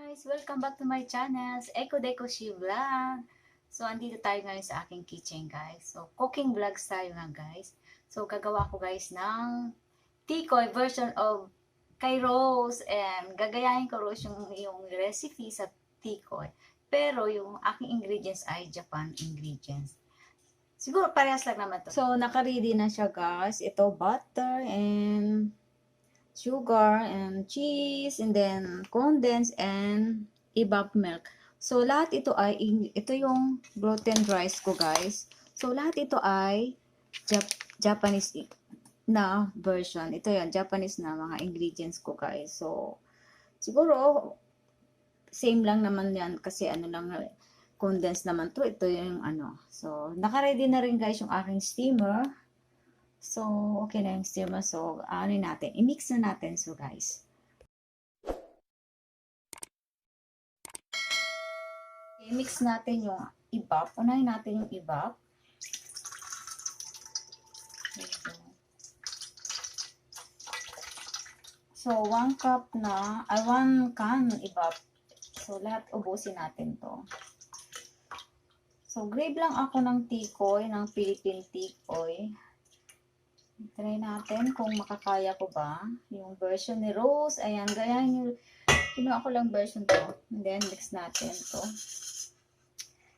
guys! Welcome back to my channel, Eco Deco She Vlog. So, andito tayo ngayon sa aking kitchen, guys. So, cooking vlogs tayo nga, guys. So, gagawa ko, guys, ng tikoy version of kay Rose. And gagayahin ko, Rose, yung recipe sa tikoy. Pero, yung aking ingredients ay Japan ingredients. Siguro, parehas lang naman to. So, naka-ready na siya, guys. Ito, butter and sugar and cheese and then condensed and evap milk. So lahat ito ay ito yung gluten rice ko, guys. So lahat ito ay Japanese na version. Ito yan, Japanese na mga ingredients ko, guys. So siguro same lang naman yan kasi ano lang condensed naman to. Ito yung ano. So naka-ready na rin, guys, yung aking steamer. So, okay na yung steamer. So, ano natin? I-mix na natin. So, guys. I-mix natin yung evap. Unahin natin yung evap. So, 1 cup na, 1 can evap. So, lahat ubusin natin to. So, grave lang ako ng tikoy, ng Philippine tikoy. Try natin kung makakaya ko ba. Yung version ni Rose. Ayan, gayahin yung kinuha ko lang version to. And then, mix natin to.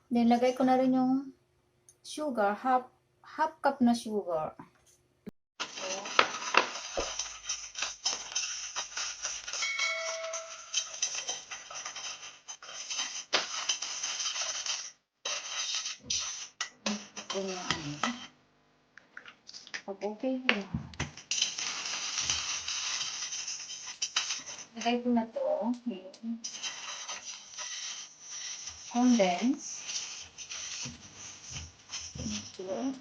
Then, lagay ko na rin yung sugar. Half cup na sugar. Ito yung ano. Pag okay yun. Lagay ko na to. Condense. Ito.